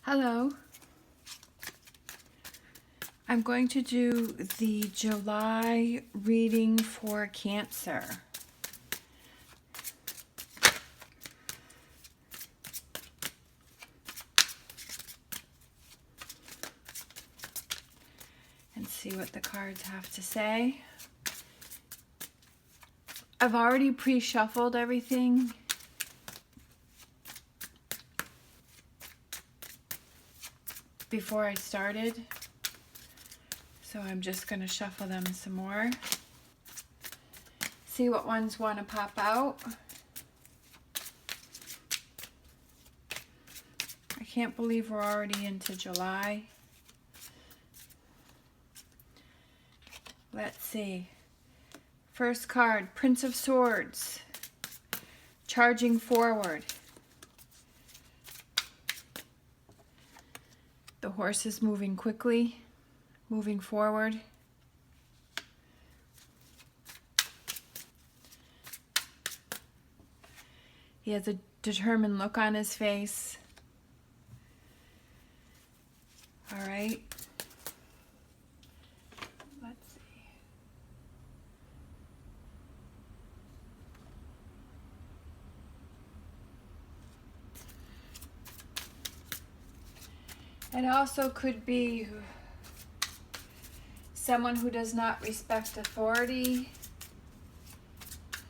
Hello. I'm going to do the July reading for Cancer. And see what the cards have to say. I've already pre-shuffled everything. Before I started. So I'm just going to shuffle them some more. See what ones want to pop out. I can't believe we're already into July. Let's see. First card, Prince of Swords. Charging forward. The horse is moving quickly, moving forward. He has a determined look on his face. All right. Let's see. It also could be someone who does not respect authority,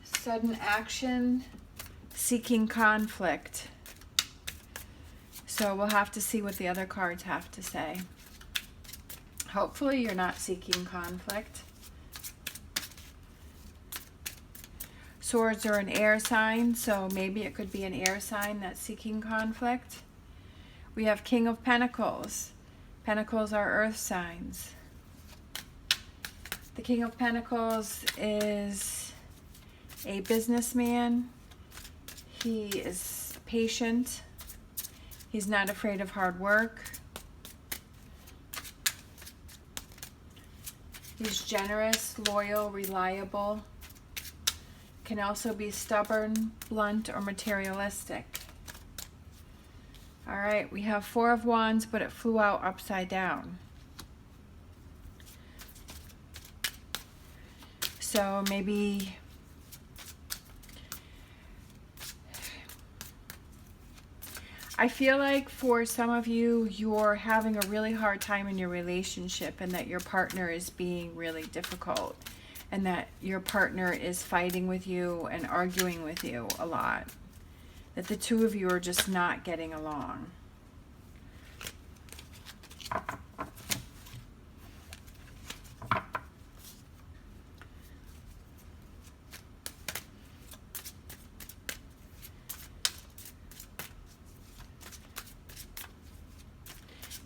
sudden action, seeking conflict. So we'll have to see what the other cards have to say. Hopefully you're not seeking conflict. Swords are an air sign, so maybe it could be an air sign that's seeking conflict. We have King of Pentacles. Pentacles are earth signs. The King of Pentacles is a businessman. He is patient. He's not afraid of hard work. He's generous, loyal, reliable. Can also be stubborn, blunt, or materialistic. All right, we have Four of Wands, but it flew out upside down. So maybe I feel like for some of you, you're having a really hard time in your relationship and that your partner is being really difficult and that your partner is fighting with you and arguing with you a lot. That the two of you are just not getting along.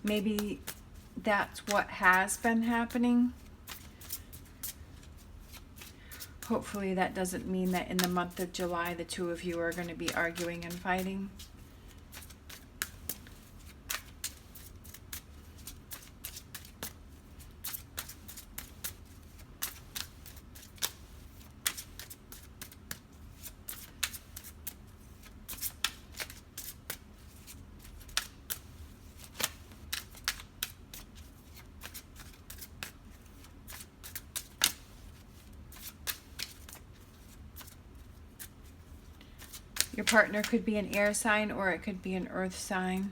Maybe that's what has been happening. Hopefully that doesn't mean that in the month of July the two of you are going to be arguing and fighting. Your partner could be an air sign or it could be an earth sign.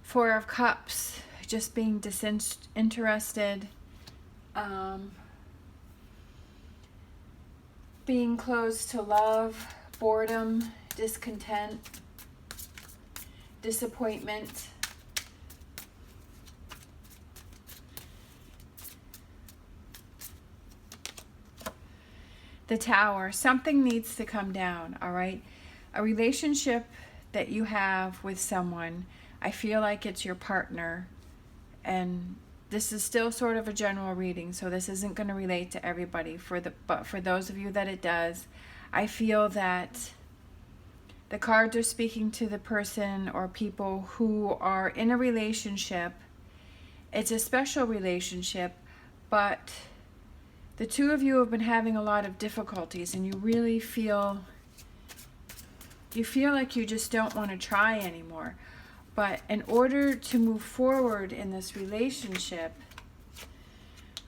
Four of Cups, just being disinterested, being closed to love, boredom, discontent, disappointment. The Tower, something needs to come down, all right? A relationship that you have with someone, I feel like it's your partner, and this is still sort of a general reading, so this isn't going to relate to everybody, but for those of you that it does, I feel that the cards are speaking to the person or people who are in a relationship. It's a special relationship, but the two of you have been having a lot of difficulties and you feel like you just don't want to try anymore. But in order to move forward in this relationship,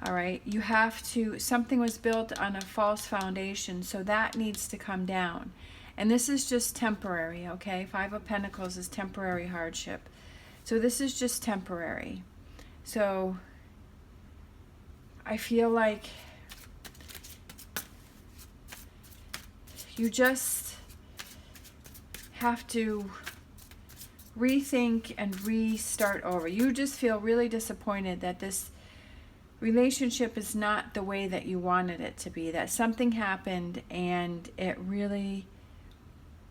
all right, you have to, something was built on a false foundation, so that needs to come down. And this is just temporary, okay? Five of Pentacles is temporary hardship. So this is just temporary. So I feel like you just have to rethink and restart over. You just feel really disappointed that this relationship is not the way that you wanted it to be, that something happened and it really,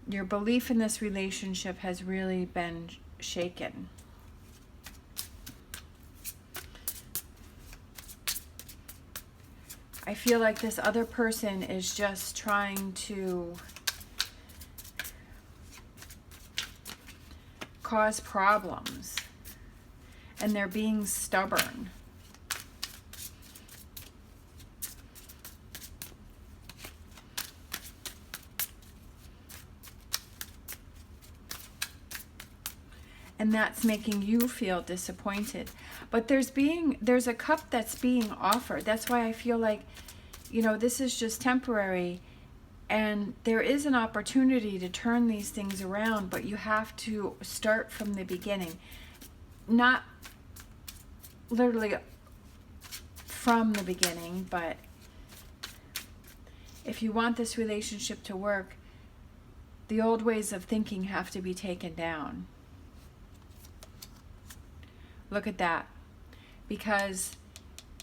your belief in this relationship has really been shaken. I feel like this other person is just trying to cause problems, and they're being stubborn. And that's making you feel disappointed. But there's a cup that's being offered. That's why I feel like, you know, this is just temporary. And there is an opportunity to turn these things around, but you have to start from the beginning. Not literally from the beginning, but if you want this relationship to work, the old ways of thinking have to be taken down. Look at that. Because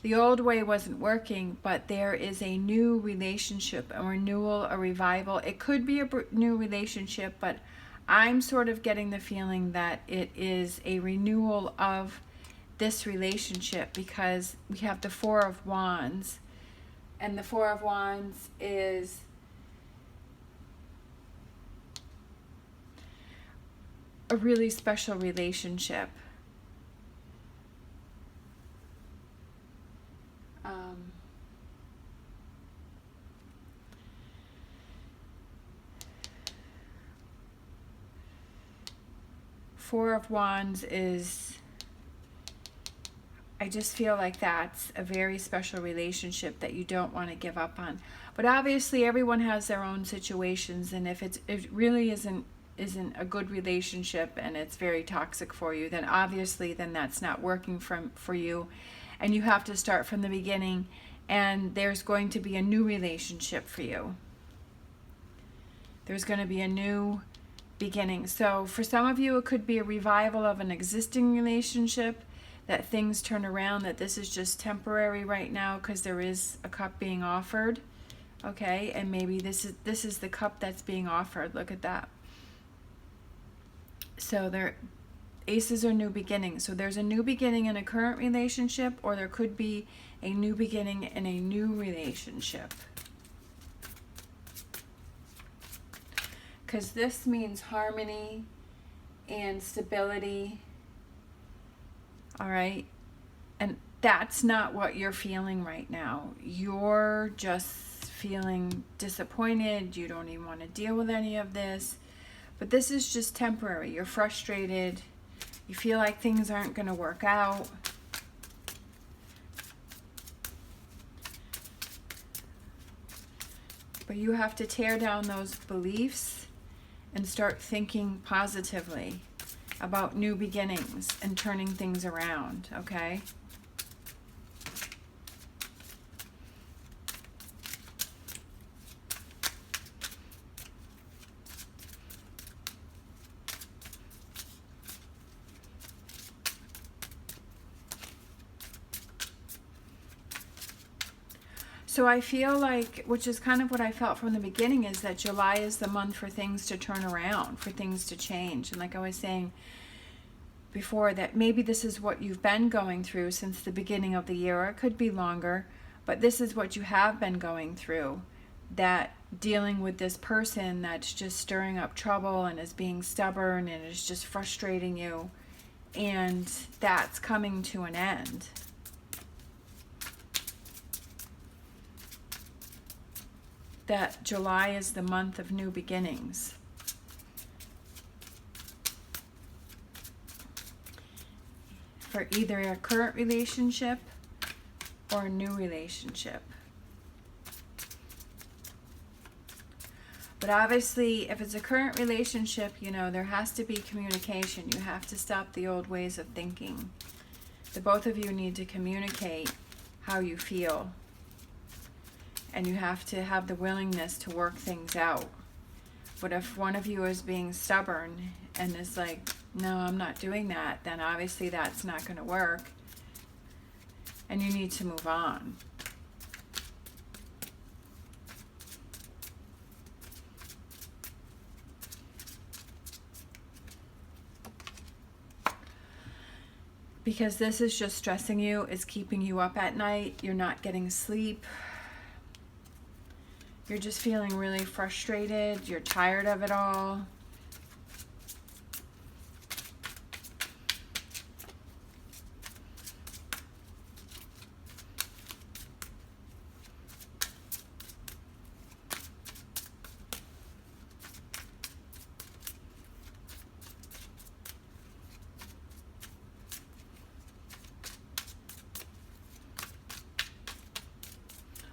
the old way wasn't working, but there is a new relationship, a renewal, a revival. It could be a new relationship, but I'm sort of getting the feeling that it is a renewal of this relationship, because we have the Four of Wands. And the Four of Wands is a really special relationship. Four of Wands is, I just feel like that's a very special relationship that you don't want to give up on. But obviously everyone has their own situations, and if it really isn't a good relationship and it's very toxic for you, then obviously that's not working for you, and you have to start from the beginning, and there's going to be a new relationship for you. There's going to be a new beginning. So for some of you, it could be a revival of an existing relationship, that things turn around, that this is just temporary right now because there is a cup being offered. Okay, and maybe this is the cup that's being offered. Look at that. So there, aces are new beginnings. So there's a new beginning in a current relationship, or there could be a new beginning in a new relationship. Because this means harmony and stability. All right. And that's not what you're feeling right now. You're just feeling disappointed. You don't even want to deal with any of this. But this is just temporary. You're frustrated. You feel like things aren't going to work out. But you have to tear down those beliefs and start thinking positively about new beginnings and turning things around, okay? So I feel like, which is kind of what I felt from the beginning, is that July is the month for things to turn around, for things to change. And like I was saying before, that maybe this is what you've been going through since the beginning of the year, or it could be longer, but this is what you have been going through, that dealing with this person that's just stirring up trouble and is being stubborn and is just frustrating you, and that's coming to an end. That July is the month of new beginnings. for either a current relationship or a new relationship. But obviously, if it's a current relationship, you know, there has to be communication. You have to stop the old ways of thinking. The both of you need to communicate how you feel. And you have to have the willingness to work things out. But if one of you is being stubborn and is like, no, I'm not doing that, then obviously that's not going to work. And you need to move on. Because this is just stressing you, it's keeping you up at night, you're not getting sleep. You're just feeling really frustrated, you're tired of it all.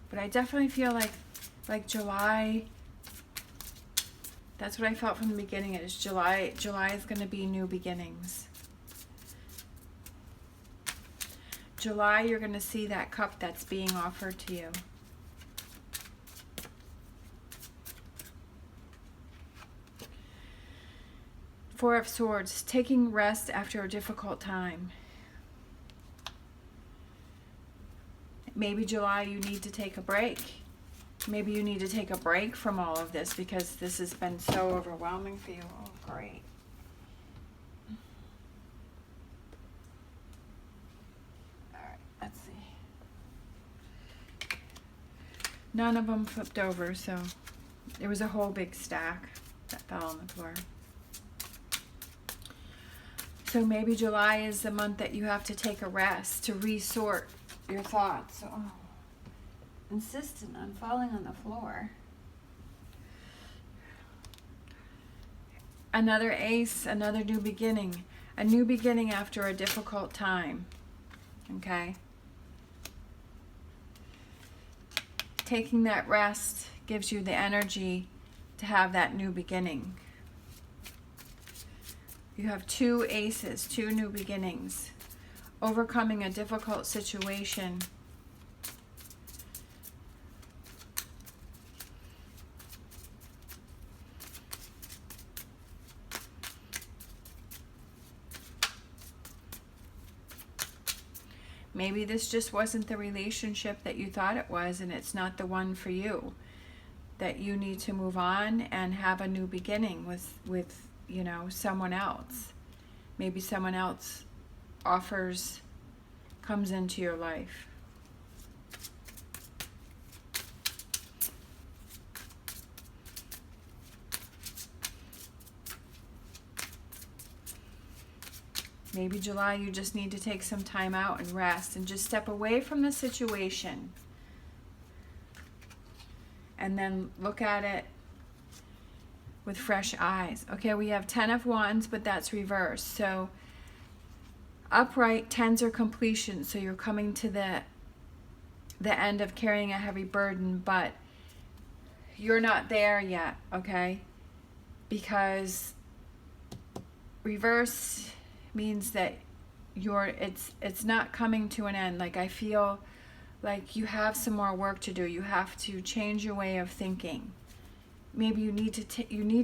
But I definitely feel like July, that's what I felt from the beginning, is July is going to be new beginnings. July, you're going to see that cup that's being offered to you. Four of Swords, taking rest after a difficult time. Maybe July you need to take a break. Maybe you need to take a break from all of this because this has been so overwhelming for you. Oh, great. All right, let's see. None of them flipped over, so there was a whole big stack that fell on the floor. So maybe July is the month that you have to take a rest to resort your thoughts. Oh, insistent on falling on the floor. Another ace, another new beginning. A new beginning after a difficult time. Okay? Taking that rest gives you the energy to have that new beginning. You have two aces, two new beginnings. Overcoming a difficult situation. Maybe this just wasn't the relationship that you thought it was, and it's not the one for you. That you need to move on and have a new beginning with you know, someone else. Maybe someone else comes into your life. Maybe July you just need to take some time out and rest and just step away from the situation. And then look at it with fresh eyes. Okay, we have 10 of Wands, but that's reversed. So upright, 10s are completion. So you're coming to the end of carrying a heavy burden, but you're not there yet, okay? Because reverse means that it's not coming to an end. Like, I feel like you have some more work to do. You have to change your way of thinking. Maybe you need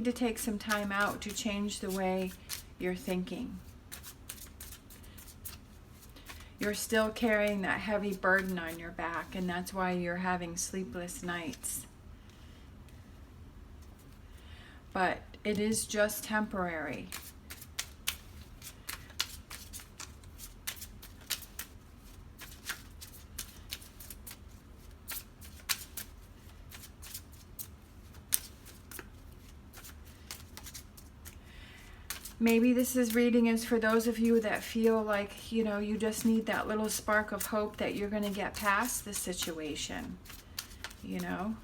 to take some time out to change the way you're thinking. You're still carrying that heavy burden on your back, and that's why you're having sleepless nights. But it is just temporary. Maybe this reading is for those of you that feel like, you know, you just need that little spark of hope that you're going to get past this situation, you know.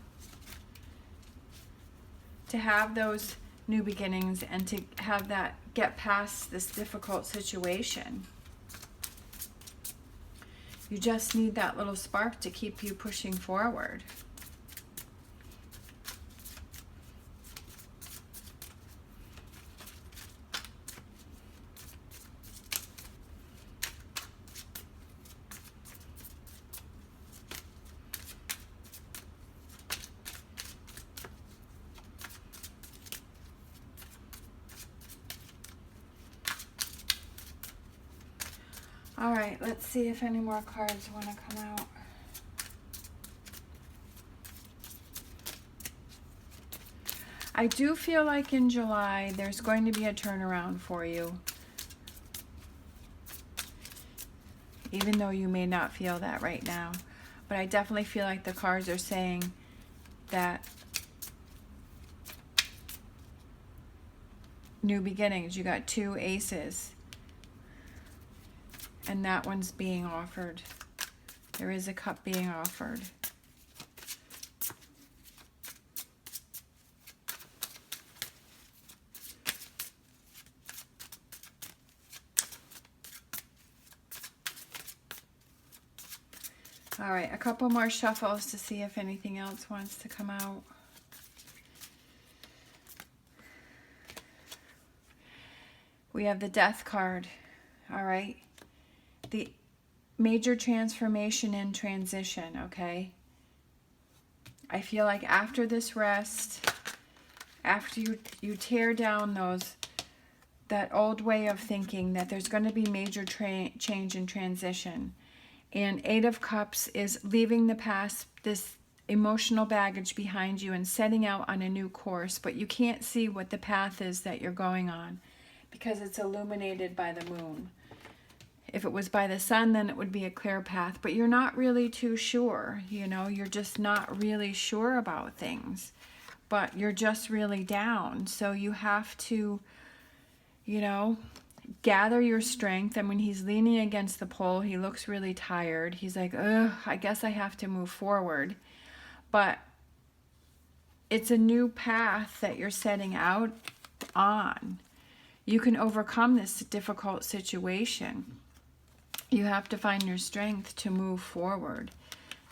To have those new beginnings and to have that get past this difficult situation. You just need that little spark to keep you pushing forward. All right, let's see if any more cards want to come out. I do feel like in July there's going to be a turnaround for you. Even though you may not feel that right now. But I definitely feel like the cards are saying that new beginnings. You got 2 aces. And that one's being offered. There is a cup being offered. All right, a couple more shuffles to see if anything else wants to come out. We have the Death card. All right. The major transformation and transition, okay? I feel like after this rest, after you tear down that old way of thinking, that there's going to be major change and transition. And 8 of Cups is leaving the past, this emotional baggage behind you and setting out on a new course. But you can't see what the path is that you're going on because it's illuminated by the moon. If it was by the sun, then it would be a clear path. But you're not really too sure, you know. You're just not really sure about things. But you're just really down. So you have to, you know, gather your strength. And when he's leaning against the pole, he looks really tired. He's like, ugh, I guess I have to move forward. But it's a new path that you're setting out on. You can overcome this difficult situation. You have to find your strength to move forward,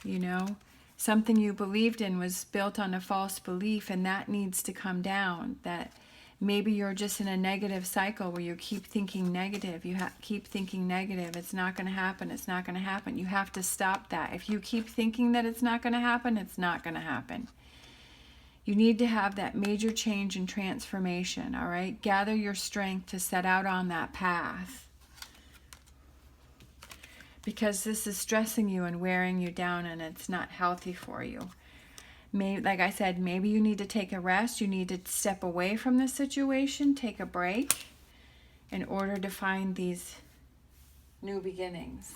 you know. Something you believed in was built on a false belief, and that needs to come down. That maybe you're just in a negative cycle where you keep thinking negative. You keep thinking negative. It's not going to happen. It's not going to happen. You have to stop that. If you keep thinking that it's not going to happen, it's not going to happen. You need to have that major change and transformation, all right? Gather your strength to set out on that path. Because this is stressing you and wearing you down, and it's not healthy for you. Like I said, maybe you need to take a rest. You need to step away from the situation, take a break, in order to find these new beginnings.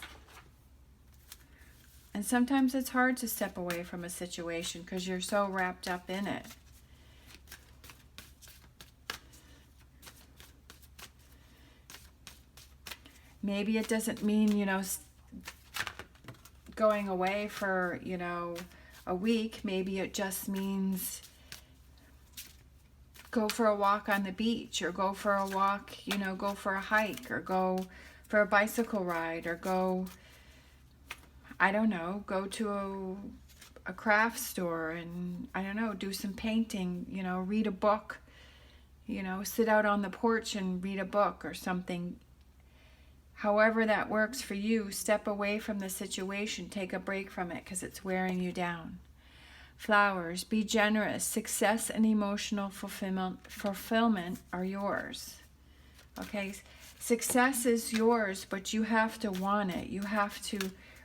And sometimes it's hard to step away from a situation because you're so wrapped up in it. Maybe it doesn't mean, you know, going away for, you know, a week. Maybe it just means go for a walk on the beach, or go for a walk, you know, go for a hike, or go for a bicycle ride, or go, I don't know, go to a craft store and, I don't know, do some painting, you know, read a book, you know, sit out on the porch and read a book or something. However that works for you, step away from the situation, take a break from it because it's wearing you down. Flowers, be generous. Success and emotional fulfillment are yours. Okay? Success is yours, but you have to want it. You have to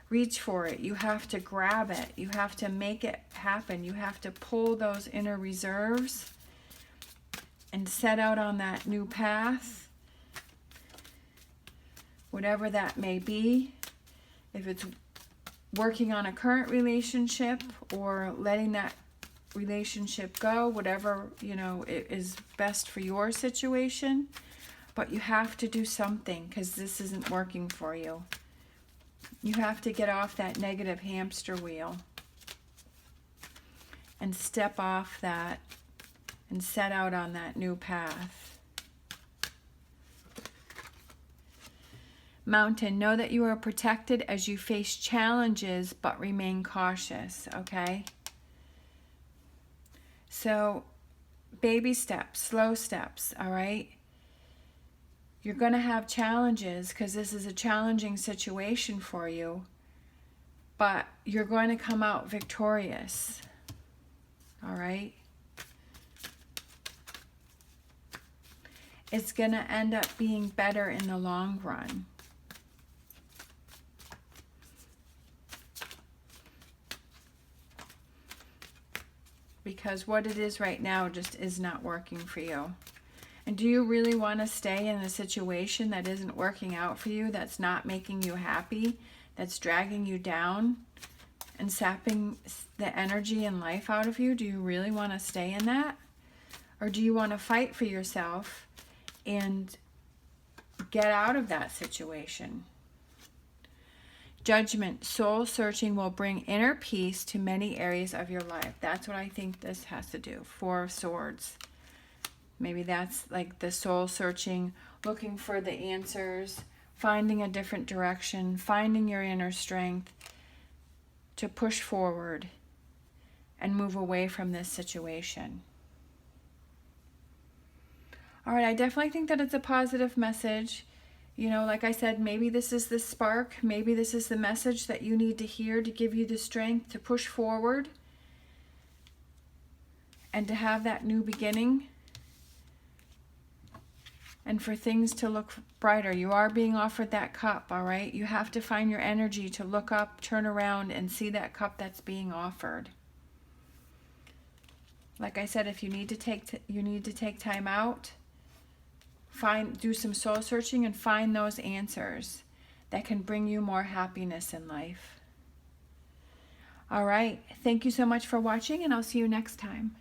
reach for it. You have to grab it. You have to make it happen. You have to pull those inner reserves and set out on that new path. Whatever that may be, if it's working on a current relationship or letting that relationship go, whatever, you know, is best for your situation. But you have to do something because this isn't working for you. You have to get off that negative hamster wheel and step off that and set out on that new path. Mountain, know that you are protected as you face challenges, but remain cautious, okay? So, baby steps, slow steps, all right? You're going to have challenges because this is a challenging situation for you, but you're going to come out victorious, all right? It's going to end up being better in the long run. Because what it is right now just is not working for you. And do you really want to stay in a situation that isn't working out for you, that's not making you happy, that's dragging you down and sapping the energy and life out of you? Do you really want to stay in that? Or do you want to fight for yourself and get out of that situation? Judgment, soul searching will bring inner peace to many areas of your life. That's what I think this has to do. Four of Swords. Maybe that's like the soul searching, looking for the answers, finding a different direction, finding your inner strength to push forward and move away from this situation. All right, I definitely think that it's a positive message. You know, like I said, maybe this is the spark. Maybe this is the message that you need to hear to give you the strength to push forward and to have that new beginning and for things to look brighter. You are being offered that cup, all right? You have to find your energy to look up, turn around, and see that cup that's being offered. Like I said, if you need to take time out, do some soul searching and find those answers that can bring you more happiness in life. All right. Thank you so much for watching, and I'll see you next time.